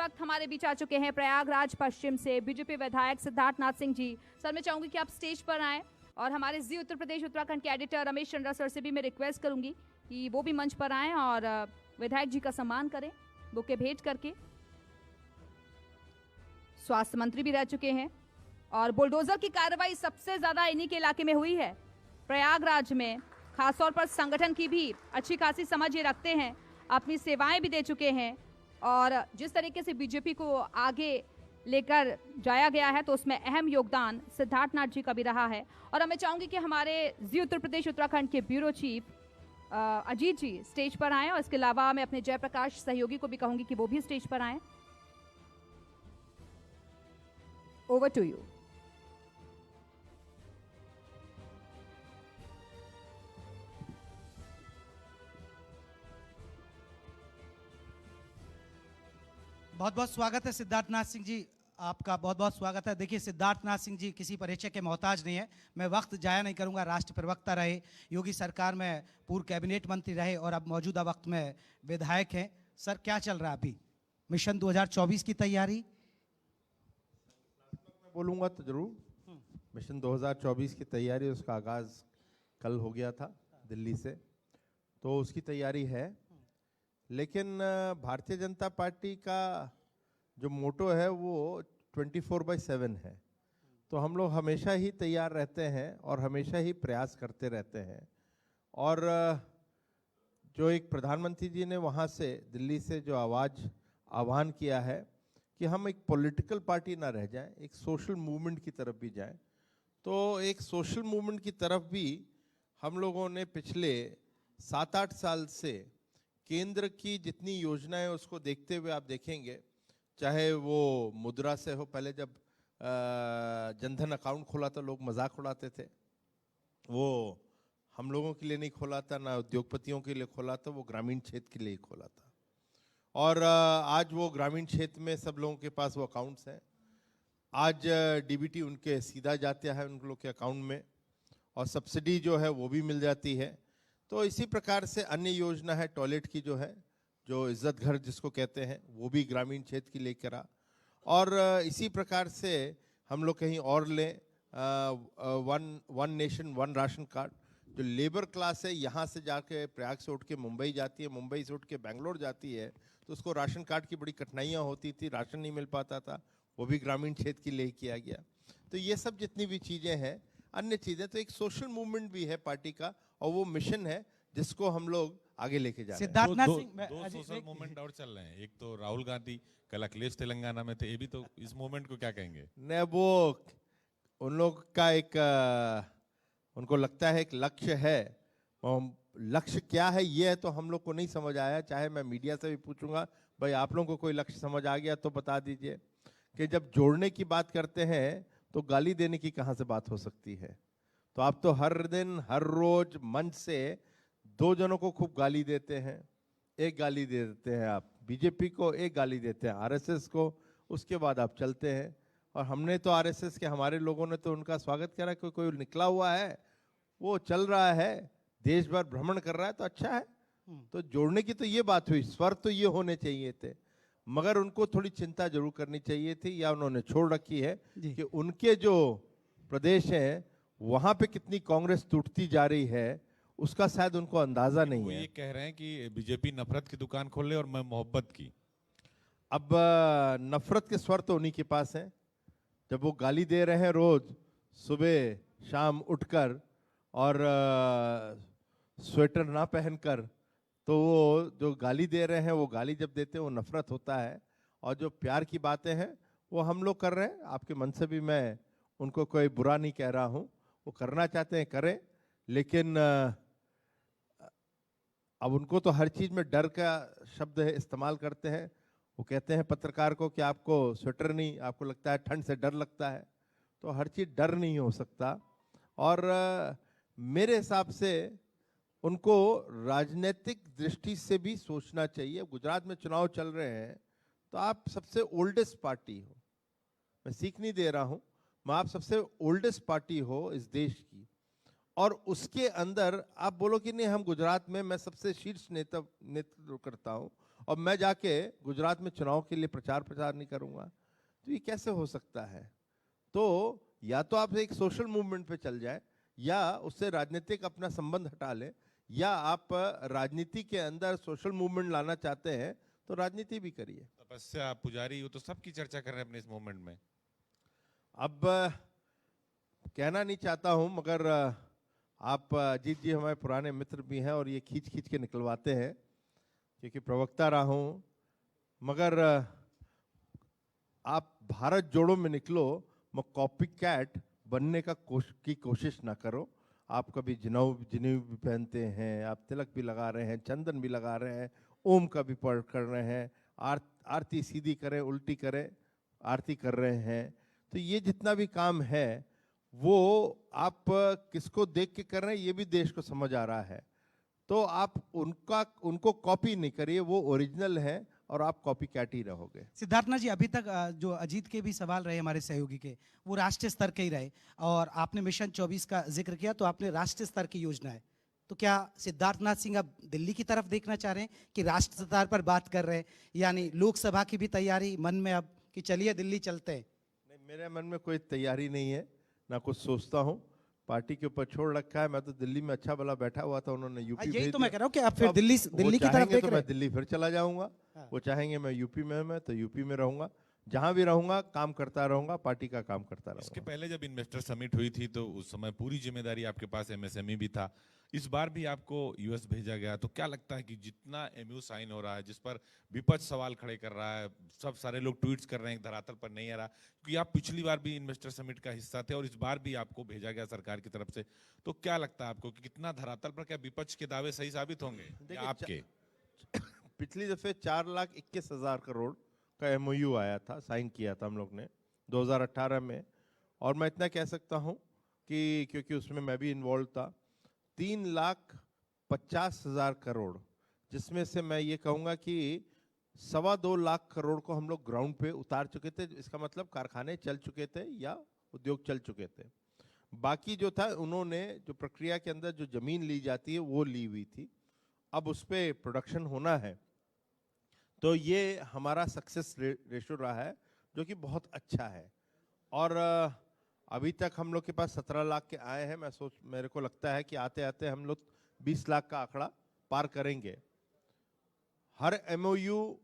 वक्त हमारे बीच आ चुके हैं प्रयागराज पश्चिम से बीजेपी विधायक सिद्धार्थनाथ सिंह जी। सर, मैं चाहूंगी कि आप स्टेज पर आएं और हमारे जी उत्तर प्रदेश उत्तराखंड के एडिटर रमेश चंद्रा सर से भी मैं रिक्वेस्ट करूंगी कि वो भी मंच पर आएं और विधायक जी का सम्मान करें बुके भेंट करके। स्वास्थ्य मंत्री भी रह चुके हैं और बुलडोजर की कार्रवाई सबसे ज्यादा इन्हीं के इलाके में हुई है प्रयागराज में। खासतौर पर संगठन की भी अच्छी खासी समझ ये रखते हैं, अपनी सेवाएं भी दे चुके हैं और जिस तरीके से बीजेपी को आगे लेकर जाया गया है तो उसमें अहम योगदान सिद्धार्थनाथ जी का भी रहा है। और मैं चाहूंगी कि हमारे जी उत्तर प्रदेश उत्तराखंड के ब्यूरो चीफ अजीत जी स्टेज पर आएं और इसके अलावा मैं अपने जयप्रकाश सहयोगी को भी कहूंगी कि वो भी स्टेज पर आएं। Over to you. बहुत बहुत स्वागत है सिद्धार्थनाथ सिंह जी, आपका बहुत बहुत स्वागत है। देखिए, सिद्धार्थनाथ सिंह जी किसी परिचय के मोहताज नहीं है। मैं वक्त जाया नहीं करूंगा। राष्ट्र प्रवक्ता रहे, योगी सरकार में पूर्व कैबिनेट मंत्री रहे और अब मौजूदा वक्त में विधायक हैं। सर, क्या चल रहा है अभी? मिशन 2024 की तैयारी? मैं बोलूँगा तो जरूर। मिशन 2024 की तैयारी, उसका आगाज़ कल हो गया था दिल्ली से, तो उसकी तैयारी है। लेकिन भारतीय जनता पार्टी का जो मोटो है वो 24/7 है, तो हम लोग हमेशा ही तैयार रहते हैं और हमेशा ही प्रयास करते रहते हैं। और जो एक प्रधानमंत्री जी ने वहाँ से दिल्ली से जो आह्वान किया है कि हम एक पॉलिटिकल पार्टी ना रह जाएं, एक सोशल मूवमेंट की तरफ भी जाएं, तो एक सोशल मूवमेंट की तरफ भी हम लोगों ने पिछले 7-8 साल से केंद्र की जितनी योजनाएं उसको देखते हुए आप देखेंगे, चाहे वो मुद्रा से हो, पहले जब जनधन अकाउंट खोला तो लोग मजाक उड़ाते थे, वो हम लोगों के लिए नहीं खोला था, ना उद्योगपतियों के लिए खोला था, वो ग्रामीण क्षेत्र के लिए खोला था। और आज वो ग्रामीण क्षेत्र में सब लोगों के पास वो अकाउंट्स हैं। आज डीबीटी उनके सीधा जाता है उन लोग के अकाउंट में और सब्सिडी जो है वो भी मिल जाती है। तो इसी प्रकार से अन्य योजना है टॉयलेट की, जो इज्जत घर जिसको कहते हैं, वो भी ग्रामीण क्षेत्र की लेकर आ। और इसी प्रकार से हम लोग कहीं और लें, one nation one ration card. जो लेबर क्लास है यहाँ से जाके प्रयाग से उठ के मुंबई जाती है, मुंबई से उठ के बेंगलोर जाती है, तो उसको राशन कार्ड की बड़ी कठिनाइयाँ होती थी, राशन नहीं मिल पाता था, वो भी ग्रामीण क्षेत्र के लिए किया गया। तो ये सब जितनी भी चीज़ें हैं, अन्य चीज़ें, तो एक सोशल मूवमेंट भी है पार्टी का और वो मिशन है जिसको हम लोग आगे लेके जा रहे हैं। सिद्धार्थनाथ दो सिंह, सोशल मूवमेंट और चल रहे हैं। एक तो राहुल गांधी कल अखिलेश तेलंगाना में थे, ये भी तो इस मूवमेंट को क्या कहेंगे? न, वो उन लोग का एक उनको लगता है एक लक्ष्य है, लक्ष्य क्या है ये तो हम लोग को नहीं समझ आया। चाहे मैं मीडिया से भी पूछूंगा, भाई आप लोगों को कोई लक्ष्य समझ आ गया तो बता दीजिए। कि जब जोड़ने की बात करते हैं तो गाली देने की कहाँ से बात हो सकती है? तो आप तो हर दिन हर रोज मंच से 2 जनों को खूब गाली देते हैं। एक गाली दे देते हैं आप बीजेपी को, एक गाली देते हैं आरएसएस को, उसके बाद आप चलते हैं। और हमने तो आरएसएस के, हमारे लोगों ने तो उनका स्वागत करा कि कोई निकला हुआ है, वो चल रहा है, देश भर भ्रमण कर रहा है, तो अच्छा है। तो जोड़ने की तो ये बात हुई, स्वर तो ये होने चाहिए थे, मगर उनको थोड़ी चिंता जरूर करनी चाहिए थी, या उन्होंने छोड़ रखी है कि उनके जो प्रदेश हैं वहां पे कितनी कांग्रेस टूटती जा रही है, उसका शायद उनको अंदाजा नहीं है। ये कह रहे हैं कि बीजेपी नफरत की दुकान खोल ले और मैं मोहब्बत की। अब नफरत के स्वर तो उन्हीं के पास हैं। जब वो गाली दे रहे हैं रोज सुबह शाम उठकर और स्वेटर ना पहनकर, तो वो जो गाली दे रहे हैं, वो गाली जब देते हैं वो नफरत होता है। और जो प्यार की बातें हैं वो हम लोग कर रहे हैं। आपके मन से भी मैं उनको कोई बुरा नहीं कह रहा हूँ, वो करना चाहते हैं करें, लेकिन अब उनको तो हर चीज़ में डर का शब्द इस्तेमाल करते हैं। वो कहते हैं पत्रकार को कि आपको स्वेटर नहीं, आपको लगता है ठंड से डर लगता है, तो हर चीज़ डर नहीं हो सकता। और मेरे हिसाब से उनको राजनीतिक दृष्टि से भी सोचना चाहिए। गुजरात में चुनाव चल रहे हैं, तो आप सबसे ओल्डेस्ट पार्टी हो, मैं सीख नहीं दे रहा हूँ, मैं आप सबसे ओल्डेस्ट पार्टी हो इस देश की, और उसके अंदर आप बोलो कि नहीं हम गुजरात में मैं सबसे शीर्ष नेतृत्व करता हूँ, और मैं जाके गुजरात में चुनाव के लिए प्रचार नहीं करूंगा, तो ये कैसे हो सकता है? तो या तो आप एक सोशल मूवमेंट पे चल जाए, या उससे राजनीतिक अपना संबंध हटा ले, या आप राजनीति के अंदर सोशल मूवमेंट लाना चाहते हैं तो राजनीति भी करिए। तपस्या, पुजारी, वो तो सबकी चर्चा कर रहे हैं अपने इस मूवमेंट में। अब कहना नहीं चाहता हूं, मगर आप अजीत जी हमारे पुराने मित्र भी हैं और ये खींच खींच के निकलवाते हैं, क्योंकि प्रवक्ता रहा हूं। मगर आप भारत जोड़ो में निकलो, कॉपी कैट बनने की कोशिश ना करो। आप कभी जनेऊ भी पहनते हैं, आप तिलक भी लगा रहे हैं, चंदन भी लगा रहे हैं, ओम का भी पढ़ कर रहे हैं, आरती सीधी करें उल्टी करें आरती कर रहे हैं। तो ये जितना भी काम है वो आप किसको देख के कर रहे हैं ये भी देश को समझ आ रहा है। तो आप उनको कॉपी नहीं करिए, वो ओरिजिनल है और आप कॉपी कैट ही रहोगे। सिद्धार्थनाथ जी, अभी तक जो अजीत के भी सवाल रहे हमारे सहयोगी के, वो राष्ट्रीय स्तर के ही रहे, और आपने मिशन 24 का जिक्र किया, तो आपने राष्ट्रीय स्तर की योजना है। तो क्या सिद्धार्थनाथ सिंह अब दिल्ली की तरफ देखना चाह रहे हैं कि राष्ट्र स्तर पर बात कर रहे हैं, यानी लोकसभा की भी तैयारी मन में अब कि चलिए दिल्ली चलते हैं? नहीं, मेरे मन में कोई तैयारी नहीं है, ना कुछ सोचता हूँ। पार्टी के ऊपर छोड़ रखा है। मैं तो दिल्ली में अच्छा भला बैठा हुआ था, उन्होंने यूपी यही भेज तो मैं दिया। कह रहा हूँ कि आप फिर अब दिल्ली वो की तरफ चाहेंगे देख तो रहे मैं हैं? दिल्ली फिर चला जाऊंगा। हाँ। वो चाहेंगे मैं यूपी में, मैं तो यूपी में रहूंगा। जहां भी रहूंगा काम करता रहूंगा, पार्टी का काम करता इसके रहूंगा। पहले जब इन्वेस्टर समिट हुई थी तो उस समय पूरी जिम्मेदारी आपके पास एमएसएमई भी था। इस बार भी आपको यूएस भेजा गया, तो क्या लगता है कि जितना एमयू साइन हो रहा है, जिस पर विपक्ष सवाल खड़े कर रहा है, सब सारे लोग ट्वीट्स कर रहे हैं, धरातल पर नहीं आ रहा, क्योंकि आप पिछली बार भी इन्वेस्टर समिट का हिस्सा थे और इस बार भी आपको भेजा गया सरकार की तरफ से, तो क्या लगता है आपको कि कितना धरातल पर क्या विपक्ष के दावे सही साबित होंगे या आपके? पिछली दफे 4,21,000 करोड़ का एमओयू आया था, साइन किया था हम लोग ने 2018 में। और मैं इतना कह सकता हूं कि क्योंकि उसमें मैं भी इन्वॉल्व था, 3,50,000 करोड़, जिसमें से मैं ये कहूंगा कि 2.25 लाख करोड़ को हम लोग ग्राउंड पे उतार चुके थे। इसका मतलब कारखाने चल चुके थे या उद्योग चल चुके थे। बाकी जो था उन्होंने जो प्रक्रिया के अंदर जो जमीन ली जाती है वो ली हुई थी। अब उस पर प्रोडक्शन होना है, तो ये हमारा सक्सेस रेशो रहा है, जो कि बहुत अच्छा है। और अभी तक हम लोग के पास 17 लाख के आए हैं। मेरे को लगता है कि आते आते हम लोग 20 लाख का आंकड़ा पार करेंगे। हर एमओयू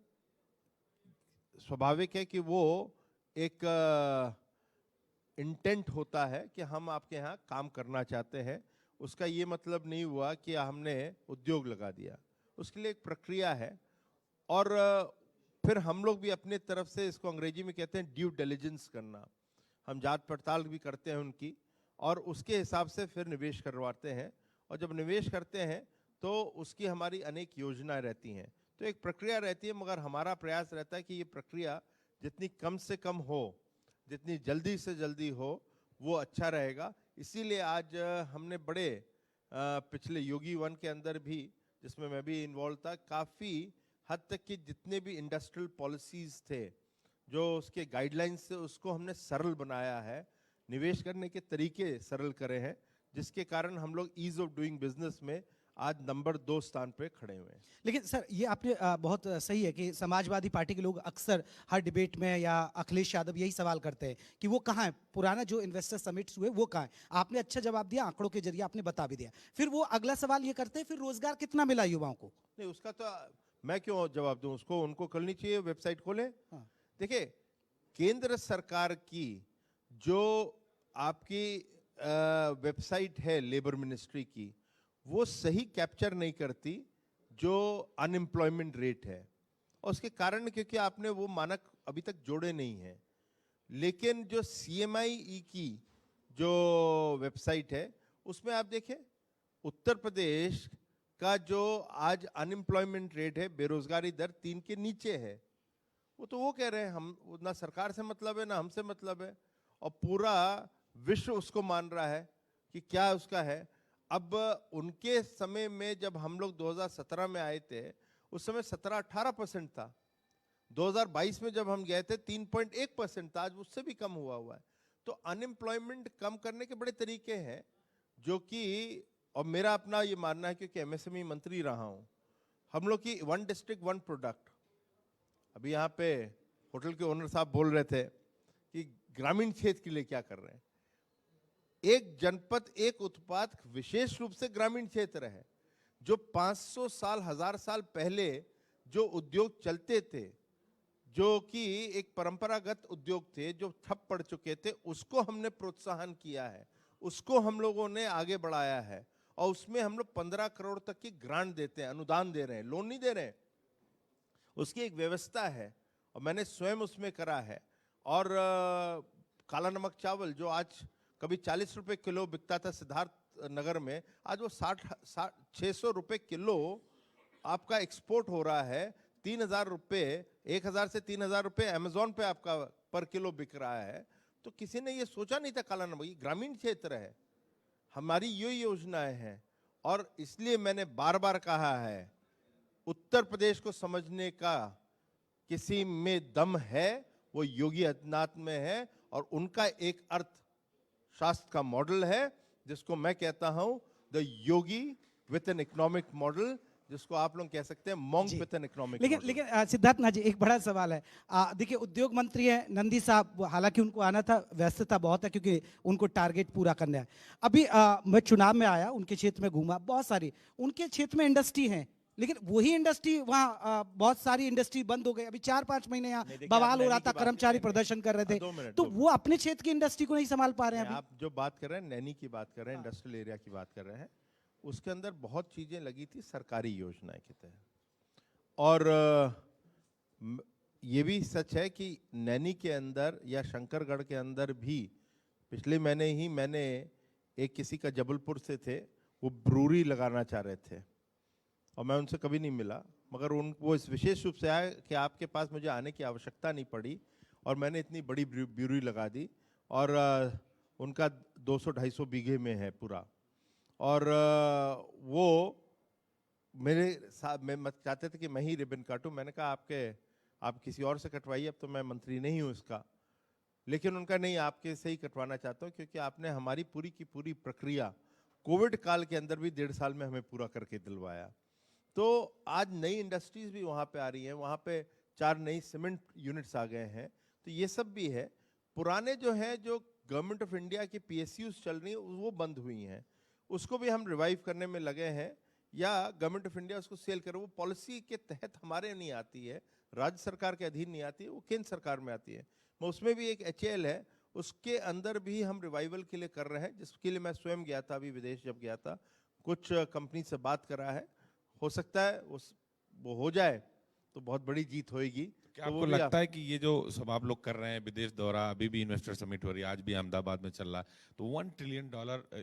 स्वाभाविक है कि वो एक इंटेंट होता है कि हम आपके यहाँ काम करना चाहते हैं। उसका ये मतलब नहीं हुआ कि हमने उद्योग लगा दिया, उसके लिए एक प्रक्रिया है। और फिर हम लोग भी अपने तरफ से, इसको अंग्रेजी में कहते हैं ड्यू डिलिजेंस करना, हम जांच पड़ताल भी करते हैं उनकी, और उसके हिसाब से फिर निवेश करवाते हैं। और जब निवेश करते हैं तो उसकी हमारी अनेक योजनाएं रहती हैं, तो एक प्रक्रिया रहती है। मगर हमारा प्रयास रहता है कि ये प्रक्रिया जितनी कम से कम हो, जितनी जल्दी से जल्दी हो, वो अच्छा रहेगा। इसीलिए आज हमने बड़े पिछले योगी 1 के अंदर भी, जिसमें मैं भी इन्वॉल्व था, काफ़ी हद तक कि जितने भी इंडस्ट्रियल पॉलिसीज थे, जो उसके गाइडलाइंस थे, उसको हमने सरल बनाया है, निवेश करने के तरीके सरल करे हैं, जिसके कारण हम लोग ईज ऑफ डूइंग बिजनेस में आज नंबर 2 स्थान पे खड़े हुए हैं। लेकिन सर, ये आपने बहुत सही है कि समाजवादी पार्टी के लोग अक्सर हर डिबेट में, या अखिलेश यादव यही सवाल करते हैं कि वो कहाँ है, पुराना जो इन्वेस्टर समिट्स हुए वो कहाँ है। आपने अच्छा जवाब दिया, आंकड़ों के जरिए आपने बता भी दिया। फिर वो अगला सवाल ये करते हैं, फिर रोजगार कितना मिला युवाओं को? नहीं, उसका तो मैं क्यों जवाब दूं, उसको उनको करनी चाहिए, वेबसाइट खोले। हाँ। देखिए, केंद्र सरकार की जो आपकी वेबसाइट है लेबर मिनिस्ट्री की, वो सही कैप्चर नहीं करती जो अनएम्प्लॉयमेंट रेट है। और उसके कारण क्योंकि आपने वो मानक अभी तक जोड़े नहीं हैं। लेकिन जो CMIE की जो वेबसाइट है, उसमें आप देखें, उत्तर प्रदेश का जो आज अनएम्प्लॉयमेंट रेट है, बेरोजगारी दर 3 के नीचे है। वो कह रहे हैं हम, ना सरकार से मतलब है ना हमसे मतलब है, और पूरा विश्व उसको मान रहा है कि क्या उसका है। अब उनके समय में जब हम लोग 2017 में आए थे, उस समय 17-18% था। 2022 में जब हम गए थे 3.1% था, आज उससे भी कम हुआ है। तो अनएम्प्लॉयमेंट कम करने के बड़े तरीके हैं, जो कि, और मेरा अपना ये मानना है, क्योंकि MSME मंत्री रहा हूं, हम लोग की वन डिस्ट्रिक्ट वन प्रोडक्ट, अभी यहाँ पे होटल के ओनर साहब बोल रहे थे कि ग्रामीण क्षेत्र के लिए क्या कर रहे हैं। एक जनपद एक उत्पाद विशेष रूप से ग्रामीण क्षेत्र है। जो 500 साल 1000 साल पहले जो उद्योग चलते थे, जो कि एक परंपरागत उद्योग थे जो ठप पड़ चुके थे, उसको हमने प्रोत्साहन किया है, उसको हम लोगों ने आगे बढ़ाया है। और उसमें हम लोग 15 करोड़ तक की ग्रांट देते हैं, अनुदान दे रहे हैं, लोन नहीं दे रहे हैं। उसकी एक व्यवस्था है और मैंने स्वयं उसमें करा है। और काला नमक चावल जो आज कभी 40 रुपए किलो बिकता था सिद्धार्थ नगर में, आज वो 600 रुपए किलो आपका एक्सपोर्ट हो रहा है। 3000 रुपए, 1000 से 3000 रुपए अमेजोन पे आपका पर किलो बिक रहा है। तो किसी ने ये सोचा नहीं था काला नमक, ये ग्रामीण क्षेत्र है, हमारी ये योजनाएं हैं। और इसलिए मैंने बार बार कहा है, उत्तर प्रदेश को समझने का किसी में दम है, वो योगी आदित्यनाथ में है। और उनका एक अर्थशास्त्र का मॉडल है जिसको मैं कहता हूं the Yogi with an economic model, जिसको आप लोग कह सकते हैं monk with an economic model. लेकिन सिद्धार्थ नाथ जी, एक बड़ा सवाल है। देखिए, उद्योग मंत्री है नंदी साहब, हालांकि उनको आना था, व्यस्तता बहुत है क्योंकि उनको टारगेट पूरा करना है। अभी मैं चुनाव में आया, उनके क्षेत्र में घूमा, बहुत सारी उनके क्षेत्र में इंडस्ट्री है, लेकिन वही इंडस्ट्री वहाँ बहुत सारी इंडस्ट्री बंद हो गई। अभी 4-5 महीने यहाँ बवाल हो रहा था, कर्मचारी प्रदर्शन कर रहे थे, तो वो अपने क्षेत्र की इंडस्ट्री को नहीं संभाल पा रहे हैं। आप जो बात कर रहे हैं, नैनी की बात कर रहे हैं, इंडस्ट्रियल एरिया की बात कर रहे हैं, उसके अंदर बहुत चीजें लगी थी सरकारी योजनाएं के तहत। और ये भी सच है कि नैनी के अंदर या शंकरगढ़ के अंदर भी पिछले महीने ही मैंने एक किसी का जबलपुर से थे, वो ब्रूरी लगाना चाह रहे थे और मैं उनसे कभी नहीं मिला, मगर वो इस विशेष रूप से आया कि आपके पास मुझे आने की आवश्यकता नहीं पड़ी और मैंने इतनी बड़ी ब्रूरी लगा दी। और उनका 200-250 बीघे में है पूरा। और वो मेरे साथ मैं चाहते थे कि मैं ही रिबन काटूं। मैंने कहा आप किसी और से कटवाइए, अब तो मैं मंत्री नहीं हूं इसका। लेकिन उनका नहीं, आपके से ही कटवाना चाहता हूं क्योंकि आपने हमारी पूरी की पूरी प्रक्रिया कोविड काल के अंदर भी 1.5 साल में हमें पूरा करके दिलवाया। तो आज नई इंडस्ट्रीज भी वहाँ पे आ रही हैं, वहाँ पे 4 नई सीमेंट यूनिट्स आ गए हैं। तो ये सब भी है। पुराने जो है, जो गवर्नमेंट ऑफ इंडिया की PSUs चल रही हैं, वो बंद हुई हैं, उसको भी हम रिवाइव करने में लगे हैं, या गवर्नमेंट ऑफ इंडिया उसको सेल करे। वो पॉलिसी के तहत हमारे नहीं आती है, राज्य सरकार के अधीन नहीं आती है, वो केंद्र सरकार में आती है। उसमें भी एक HAL है, उसके अंदर भी हम रिवाइवल के लिए कर रहे हैं, जिसके लिए मैं स्वयं गया था, अभी विदेश जब गया था, कुछ कंपनी से बात करा है। हो सकता है वो हो जाए तो बहुत बड़ी जीत होगी। क्या आपको लगता है कि ये जो सब आप लोग कर रहे हैं, विदेश दौरा, अभी भी इन्वेस्टर समिट हो रही है, आज भी अहमदाबाद में चल रहा है, तो $1 ट्रिलियन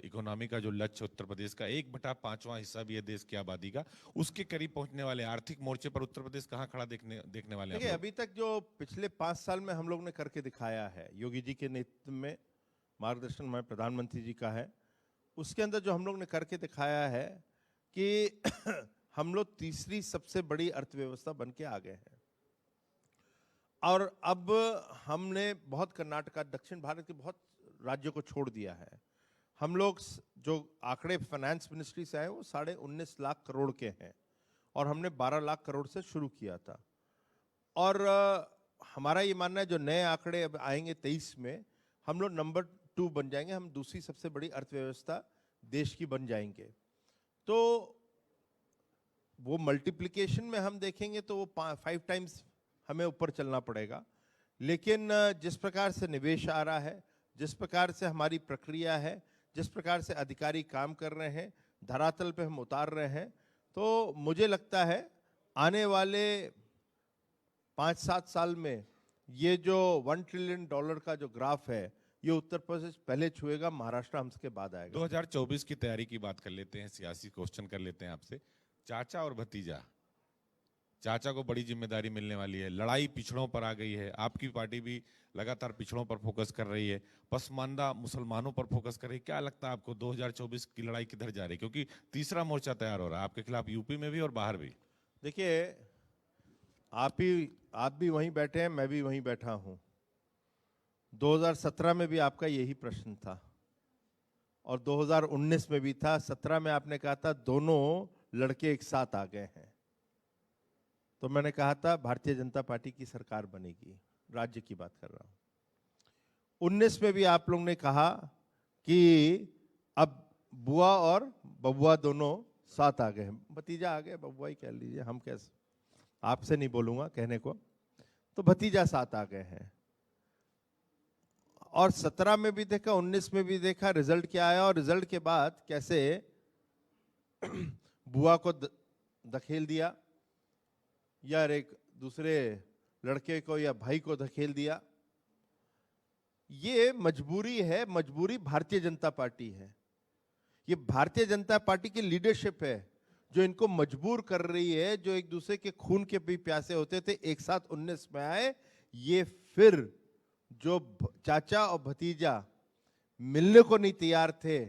इकोनॉमी का जो लक्ष्य उत्तर प्रदेश का 1/5वां हिस्सा भी है देश की आबादी का, उसके करीब पहुंचने वाले आर्थिक मोर्चे पर उत्तर प्रदेश कहाँ खड़ा देखने वाले हैं? अभी तक जो पिछले 5 साल में हम लोग ने करके दिखाया है, योगी जी के नेतृत्व में, मार्गदर्शन में प्रधानमंत्री जी का है, उसके अंदर जो हम लोग ने करके दिखाया है कि हम लोग तीसरी सबसे बड़ी अर्थव्यवस्था बन के आ गए हैं। और अब हमने बहुत कर्नाटका, दक्षिण भारत के बहुत राज्यों को छोड़ दिया है। हम लोग जो आंकड़े फाइनेंस मिनिस्ट्री से आए वो 19.5 लाख करोड़ के हैं और हमने 12 लाख करोड़ से शुरू किया था। और हमारा ये मानना है जो नए आंकड़े अब आएंगे 23 में, हम लोग नंबर 2 बन जाएंगे, हम दूसरी सबसे बड़ी अर्थव्यवस्था देश की बन जाएंगे। तो वो मल्टीप्लिकेशन में हम देखेंगे तो वो 5 टाइम्स हमें ऊपर चलना पड़ेगा। लेकिन जिस प्रकार से निवेश आ रहा है, जिस प्रकार से हमारी प्रक्रिया है, जिस प्रकार से अधिकारी काम कर रहे हैं, धरातल पे हम उतार रहे हैं, तो मुझे लगता है आने वाले 5-7 साल में ये जो $1 ट्रिलियन का जो ग्राफ है, ये उत्तर प्रदेश पहले छुएगा, महाराष्ट्र हमसे बाद आएगा। 2024 की तैयारी की बात कर लेते हैं, सियासी क्वेश्चन कर लेते हैं आपसे। चाचा और भतीजा, चाचा को बड़ी जिम्मेदारी मिलने वाली है, लड़ाई पिछड़ों पर आ गई है, आपकी पार्टी भी लगातार पिछड़ों पर फोकस कर रही है, पसमानदा मुसलमानों पर फोकस कर रही है। क्या लगता है आपको 2024 की लड़ाई किधर जा रही है? क्योंकि तीसरा मोर्चा तैयार हो रहा है आपके खिलाफ, यूपी में भी और बाहर भी। देखिए, आप भी वहीं बैठे हैं, मैं भी वहीं बैठा हूं। 2017 में भी आपका यही प्रश्न था और 2019 में भी था। 17 में आपने कहा था दोनों लड़के एक साथ आ गए हैं। तो मैंने कहा था भारतीय जनता पार्टी की सरकार बनेगी, राज्य की बात कर रहा हूं। 19 में भी आप लोग ने कहा कि अब बुआ और बबुआ दोनों साथ आ गए, भतीजा आ गए, बबुआ ही कह लीजिए, हम कैसे, आपसे नहीं बोलूंगा कहने को, तो भतीजा साथ आ गए हैं। और 17 में भी देखा, 19 में भी देखा, रिजल्ट क्या आया, और रिजल्ट के बाद कैसे बुआ को धकेल दिया, या एक दूसरे लड़के को या भाई को धकेल दिया। ये मजबूरी है, मजबूरी भारतीय जनता पार्टी है। ये भारतीय जनता पार्टी की लीडरशिप है जो इनको मजबूर कर रही है, जो एक दूसरे के खून के भी प्यासे होते थे एक साथ 19 में आए। ये फिर जो चाचा और भतीजा मिलने को नहीं तैयार थे,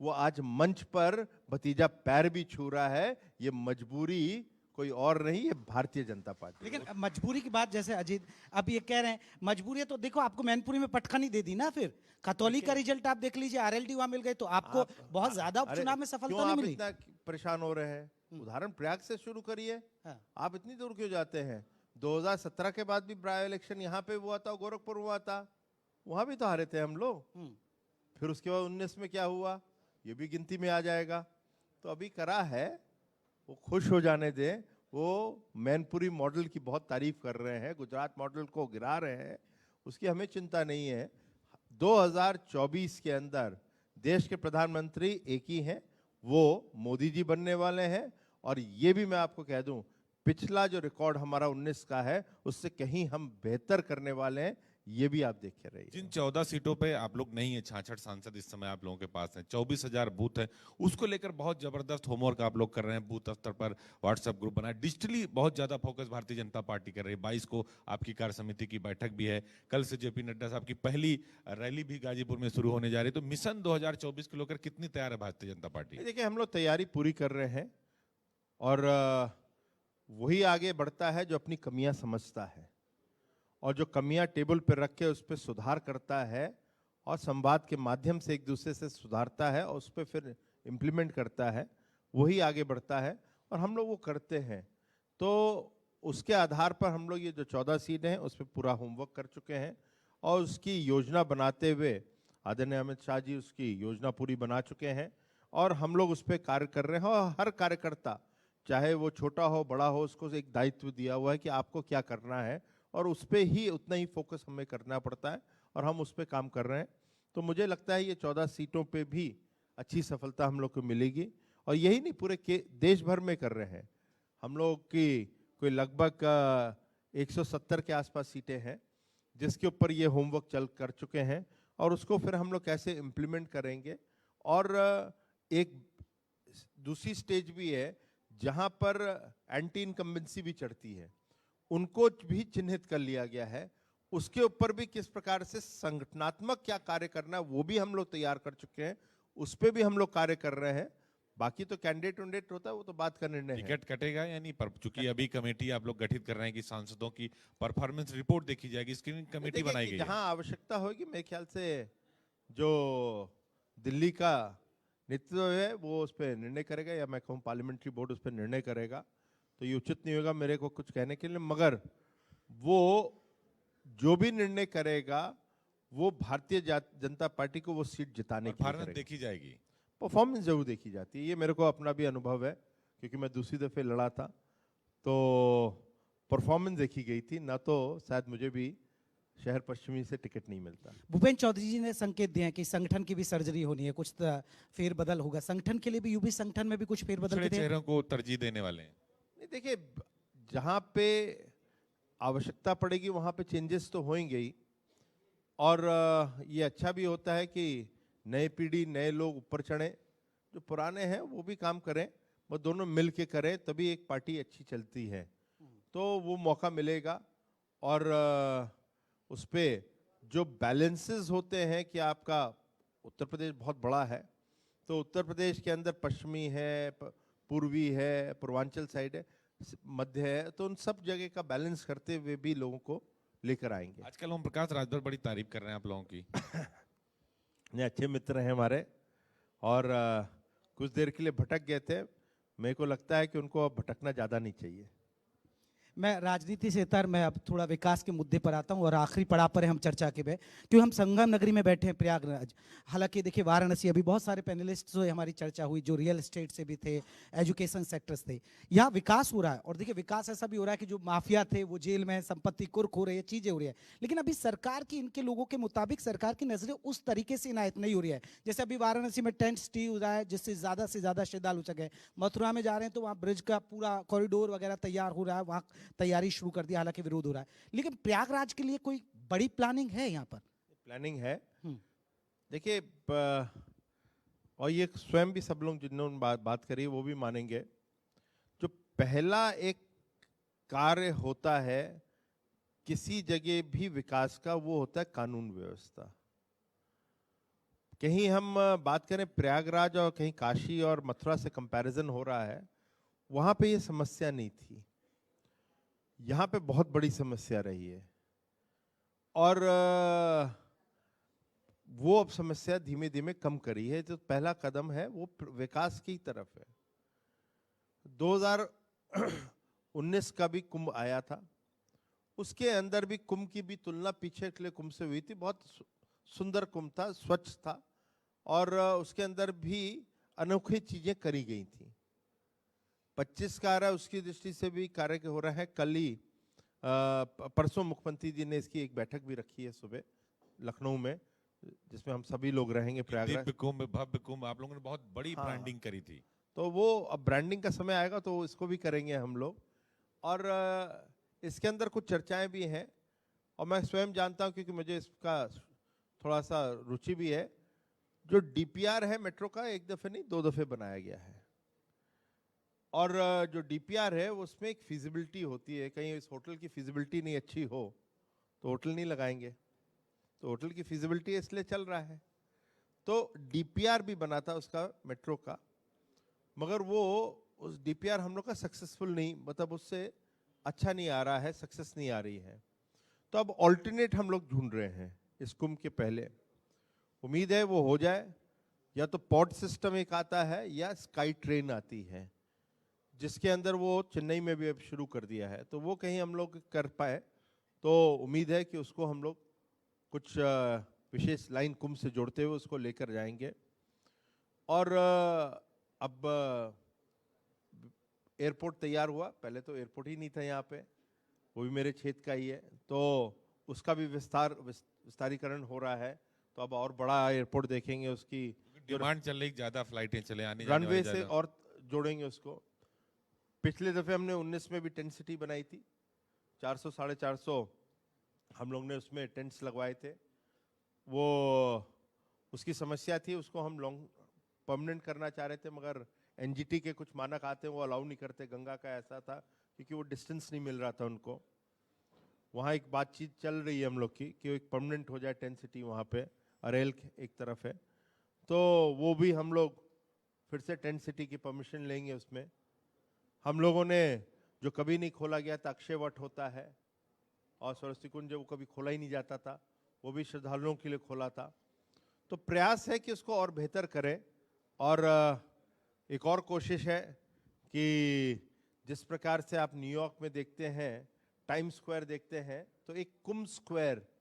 वो आज मंच पर भतीजा पैर भी छू रहा है। ये मजबूरी कोई और नहीं, ये भारतीय जनता पार्टी। लेकिन अब मजबूरी की बात, जैसे अजीत अब ये कह रहे हैं मजबूरी है, तो देखो आपको मैनपुरी में पटखनी दे दी ना, फिर खतौली का रिजल्ट आप देख लीजिए, आरएलडी वहां मिल गए, तो आपको बहुत ज्यादा उपचुनाव में सफलता नहीं मिली। इतना परेशान हो रहे हैं? उदाहरण प्रयाग से शुरू करिए। हाँ। आप इतनी दूर क्यों जाते हैं? 2017 के बाद भी बाय इलेक्शन यहाँ पे हुआ था, गोरखपुर हुआ था, वहां भी तो हारे थे हम लोग। फिर उसके बाद 19 में क्या हुआ, ये भी गिनती में आ जाएगा। तो अभी करा है, वो खुश हो जाने दें। वो मैनपुरी मॉडल की बहुत तारीफ कर रहे हैं, गुजरात मॉडल को गिरा रहे हैं, उसकी हमें चिंता नहीं है। 2024 के अंदर देश के प्रधानमंत्री एक ही हैं, वो मोदी जी बनने वाले हैं। और ये भी मैं आपको कह दूं, पिछला जो रिकॉर्ड हमारा 19 का है, उससे कहीं हम बेहतर करने वाले हैं, ये भी आप देख के रहिए। जिन 14 सीटों पे आप लोग नहीं है, 66 सांसद इस समय आप लोगों के पास हैं, 24,000 बूथ है, उसको लेकर बहुत जबरदस्त होमवर्क आप लोग कर रहे हैं। बूथ स्तर पर व्हाट्सएप ग्रुप बनाए, डिजिटली बहुत ज्यादा फोकस भारतीय जनता पार्टी कर रही है। 22 को आपकी कार्य समिति की बैठक भी है, कल से जेपी नड्डा साहब की पहली रैली भी गाजीपुर में शुरू होने जा रही है। तो मिशन 2024 को लेकर कितनी तैयार है भारतीय जनता पार्टी? देखिए, हम लोग तैयारी पूरी कर रहे हैं, और वही आगे बढ़ता है जो अपनी कमियां समझता है, और जो कमियां टेबल पर रख के उस पर सुधार करता है, और संवाद के माध्यम से एक दूसरे से सुधारता है, और उस पर फिर इम्प्लीमेंट करता है, वही आगे बढ़ता है। और हम लोग वो करते हैं। तो उसके आधार पर हम लोग ये जो 14 सीट हैं उस पर पूरा होमवर्क कर चुके हैं, और उसकी योजना बनाते हुए आदरणीय अमित शाह जी उसकी योजना पूरी बना चुके हैं, और हम लोग उस पर कार्य कर रहे हैं। और हर कार्यकर्ता, चाहे वो छोटा हो बड़ा हो, उसको एक दायित्व दिया हुआ है कि आपको क्या करना है, और उस पर ही उतना ही फोकस हमें करना पड़ता है, और हम उस पर काम कर रहे हैं। तो मुझे लगता है ये 14 सीटों पे भी अच्छी सफलता हम लोग को मिलेगी। और यही नहीं, पूरे देश भर में कर रहे हैं हम लोग की कोई लगभग 170 के आसपास सीटें हैं, जिसके ऊपर ये होमवर्क चल कर चुके हैं, और उसको फिर हम लोग कैसे इम्प्लीमेंट करेंगे। और एक दूसरी स्टेज भी है जहां पर एंटी इनकम्बेंसी भी चढ़ती है, उनको भी चिन्हित कर लिया गया है। उसके ऊपर भी किस प्रकार से संगठनात्मक क्या कार्य करना है, वो भी हम लोग तैयार कर चुके हैं, उस पर भी हम लोग कार्य कर रहे हैं। बाकी तो कैंडिडेट वैंडिडेट होता है, वो तो बात का निर्णय है। टिकट कटेगा या नहीं? पर चूंकि अभी कमेटी आप लोग गठित कर रहे हैं कि सांसदों की परफॉर्मेंस रिपोर्ट देखी जाएगी, स्क्रीनिंग कमेटी बनाई गई है। जहां आवश्यकता होगी, मेरे ख्याल से जो दिल्ली का नेतृत्व है वो उस पर निर्णय करेगा, या मैं कहूँ पार्लियामेंट्री बोर्ड उस पर निर्णय करेगा। तो ये उचित नहीं होगा मेरे को कुछ कहने के लिए, मगर वो जो भी निर्णय करेगा वो भारतीय जनता पार्टी को वो सीट जिताने की परफॉर्मेंस देखी जाएगी। परफॉर्मेंस जरूर देखी जाती है, ये मेरे को अपना भी अनुभव है, क्योंकि मैं दूसरी दफे लड़ा था, तो परफॉर्मेंस देखी गई थी, ना तो शायद मुझे भी शहर पश्चिमी से टिकट नहीं मिलता। भूपेन्द्र चौधरी जी ने संकेत दिए हैं कि संगठन की भी सर्जरी होनी है, कुछ फेरबदल होगा संगठन के लिए भी, यूपी संगठन में भी कुछ फेरबदल के चेहरों को तरजीह देने वाले हैं। देखिए, जहां पे आवश्यकता पड़ेगी वहां पे चेंजेस तो होंगे ही, और ये अच्छा भी होता है कि नई पीढ़ी, नए लोग ऊपर चढ़े, जो पुराने हैं वो भी काम करें, वो दोनों मिल के करें, तभी एक पार्टी अच्छी चलती है। तो वो मौका मिलेगा, और उस पे जो बैलेंसेस होते हैं कि आपका उत्तर प्रदेश बहुत बड़ा है, तो उत्तर प्रदेश के अंदर पश्चिमी है, पूर्वी है, पूर्वांचल साइड है, मध्य है, तो उन सब जगह का बैलेंस करते हुए भी लोगों को लेकर आएंगे। आजकल ओम प्रकाश राजभर बड़ी तारीफ कर रहे हैं आप लोगों की। ये अच्छे मित्र हैं हमारे, और कुछ देर के लिए भटक गए थे, मेरे को लगता है कि उनको अब भटकना ज़्यादा नहीं चाहिए। मैं राजनीति से इतर मैं अब थोड़ा विकास के मुद्दे पर आता हूं और आखिरी पड़ाव पर है हम चर्चा के में, क्योंकि हम संगम नगरी में बैठे हैं प्रयागराज। हालांकि देखिए वाराणसी, अभी बहुत सारे पैनलिस्ट से हमारी चर्चा हुई जो रियल एस्टेट से भी थे, एजुकेशन सेक्टर्स थे। यहाँ विकास हो रहा है और देखिए विकास ऐसा भी हो रहा है कि जो माफिया थे वो जेल में, संपत्ति कुर्क हो रही है, चीजें हो रही है। लेकिन अभी सरकार की, इनके लोगों के मुताबिक सरकार की नजरें उस तरीके से इनायत नहीं हो रही है। जैसे अभी वाराणसी में टेंट सिटी हो रहा है जिससे ज्यादा श्रद्धालु सके। मथुरा में जा रहे हैं तो वहाँ ब्रिज का पूरा कॉरिडोर वगैरह तैयार हो रहा है, वहाँ तैयारी शुरू कर दी, हालांकि विरोध हो रहा है। लेकिन प्रयागराज के लिए कोई बड़ी प्लानिंग है यहाँ पर? प्लानिंग है। देखिए, और ये स्वयं भी सब लोग जिन्होंने बात करी वो भी मानेंगे, जो पहला एक कार्य होता है किसी जगह भी विकास का, वो होता है कानून व्यवस्था। कहीं हम बात करें प्रयागराज और कहीं काशी और मथुरा से कंपैरिजन हो रहा है, वहां पे ये समस्या नहीं थी, यहाँ पे बहुत बड़ी समस्या रही है। और वो अब समस्या धीमे धीमे कम करी है। जो पहला कदम है वो विकास की तरफ है। 2019 का भी कुंभ आया था, उसके अंदर भी कुंभ की भी तुलना पीछे के कुंभ से हुई थी। बहुत सुंदर कुंभ था, स्वच्छ था, और उसके अंदर भी अनोखी चीजें करी गई थी। 25 का आ रहा है, उसकी दृष्टि से भी कार्य हो रहा है। कल ही परसों मुख्यमंत्री जी ने इसकी एक बैठक भी रखी है सुबह लखनऊ में, जिसमें हम सभी लोग रहेंगे। प्रयागराज दिव्य कुंभ, भव्य कुंभ, आप लोगों ने बहुत बड़ी ब्रांडिंग करी थी। तो वो अब ब्रांडिंग का समय आएगा तो इसको भी करेंगे हम लोग। और इसके अंदर कुछ चर्चाएं भी हैं और मैं स्वयं जानता हूं, क्योंकि मुझे इसका थोड़ा सा रुचि भी है। जो डीपीआर है मेट्रो का, एक दफे नहीं 2 दफे बनाया गया है। और जो डीपीआर है उसमें एक फिजिबिलिटी होती है। कहीं इस होटल की फिजिबिलिटी नहीं अच्छी हो तो होटल नहीं लगाएंगे, तो होटल की फिजिबिलिटी इसलिए चल रहा है। तो डीपीआर भी बना था उसका मेट्रो का, मगर वो उस डीपीआर हम लोग का सक्सेसफुल नहीं, मतलब उससे अच्छा नहीं आ रहा है, सक्सेस नहीं आ रही है। तो अब ऑल्टरनेट हम लोग ढूंढ रहे हैं इस कुंभ के पहले। उम्मीद है वो हो जाए। या तो पॉड सिस्टम एक आता है या स्काई ट्रेन आती है, जिसके अंदर वो चेन्नई में भी अब शुरू कर दिया है। तो वो कहीं हम लोग कर पाए तो उम्मीद है कि उसको हम लोग कुछ विशेष लाइन कुंभ से जोड़ते हुए उसको लेकर जाएंगे। और अब एयरपोर्ट तैयार हुआ, पहले तो एयरपोर्ट ही नहीं था यहाँ पे, वो भी मेरे क्षेत्र का ही है, तो उसका भी विस्तारीकरण हो रहा है। तो अब और बड़ा एयरपोर्ट देखेंगे, उसकी डिमांड चल रही, ज्यादा फ्लाइटें चले, आने जाने रनवे वाली से ज्यादा। और जोड़ेंगे उसको। पिछले दफे हमने 19 में भी टेंट सिटी बनाई थी, 400 450 हम लोग ने उसमें टेंट्स लगवाए थे। वो उसकी समस्या थी, उसको हम लॉन्ग परमानेंट करना चाह रहे थे, मगर एनजीटी के कुछ मानक आते हैं वो अलाउ नहीं करते। गंगा का ऐसा था क्योंकि वो डिस्टेंस नहीं मिल रहा था उनको। वहाँ एक बातचीत चल रही है हम लोग की कि एक परमानेंट हो जाए टेंट सिटी वहाँ पे। अरेल एक तरफ है, तो वो भी हम लोग फिर से टेंट सिटी की परमिशन लेंगे। उसमें हम लोगों ने जो कभी नहीं खोला गया था, अक्षय वट होता है और सरस्वती कुंज, वो कभी खोला ही नहीं जाता था, वो भी श्रद्धालुओं के लिए खोला था। तो प्रयास है कि उसको और बेहतर करें। और एक और कोशिश है कि जिस प्रकार से आप न्यूयॉर्क में देखते हैं, टाइम स्क्वायर देखते हैं, तो एक कुंभ स्क्वायर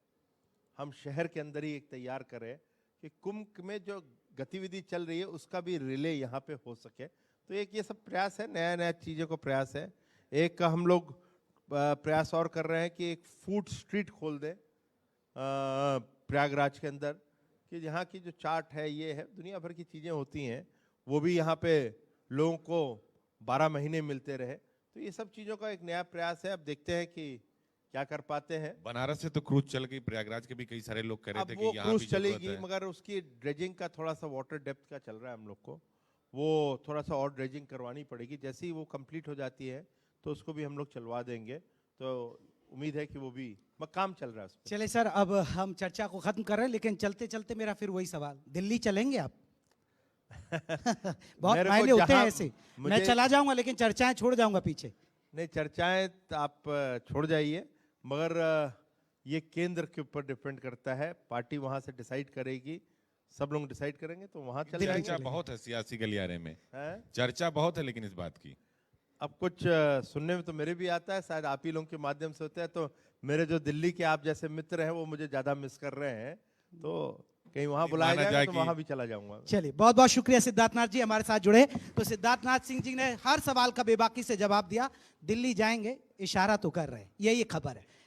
हम शहर के अंदर ही एक तैयार करें कि कुंभ में जो गतिविधि चल रही है उसका भी रिले यहाँ पे हो सके। तो एक ये सब प्रयास है, नया नया चीज़ों को प्रयास है। एक हम लोग प्रयास और कर रहे हैं कि एक फूड स्ट्रीट खोल दें प्रयागराज के अंदर, कि यहाँ की जो चाट है, ये है, दुनिया भर की चीज़ें होती हैं, वो भी यहाँ पे लोगों को 12 महीने मिलते रहे। तो ये सब चीज़ों का एक नया प्रयास है। अब देखते हैं कि क्या कर पाते हैं। बनारस से तो क्रूज चल गई, प्रयागराज के भी कई सारे लोग कह रहे थे अब कि वो यहाँ क्रूज भी जरूरत चलेगी, है। मगर उसकी ड्रेजिंग का थोड़ा सा वाटर डेप्थ का चल रहा है हम लोग को, वो थोड़ा सा और ड्रेजिंग करवानी पड़ेगी। जैसे ही वो कंप्लीट हो जाती है तो उसको भी हम लोग चलवा देंगे। तो उम्मीद है कि वो भी काम चल रहा है उस पर। चले सर, अब हम चर्चा को खत्म कर रहे हैं, लेकिन चलते चलते मेरा फिर वही सवाल, दिल्ली चलेंगे आप? बहुत मेरे को मायने होते हैं जहां ऐसे। मैं मुझे- चला जाऊंगा लेकिन चर्चाएं छोड़ जाऊंगा पीछे। नहीं, चर्चाएं तो आप छोड़ जाइए, मगर ये केंद्र के ऊपर डिपेंड करता है। पार्टी वहां से डिसाइड करेगी, सब लोग डिसाइड करेंगे तो वहां चल दिल्ली जाएंगे। चर्चा बहुत है सियासी गलियारे में, हैं? चर्चा बहुत है लेकिन इस बात की। अब कुछ सुनने में तो मेरे भी आता है, शायद आप ही लोगों के माध्यम से होता है, तो मेरे जो दिल्ली के आप जैसे मित्र हैं वो मुझे ज्यादा मिस कर रहे हैं, तो कहीं वहां बुलाया माना जाए जाए तो कि- वहां भी चला जाऊंगा। चलिए, बहुत बहुत शुक्रिया सिद्धार्थनाथ जी हमारे साथ जुड़े। तो सिद्धार्थनाथ सिंह जी ने हर सवाल का बेबाकी से जवाब दिया। दिल्ली जाएंगे, इशारा तो कर रहे हैं, यही खबर है।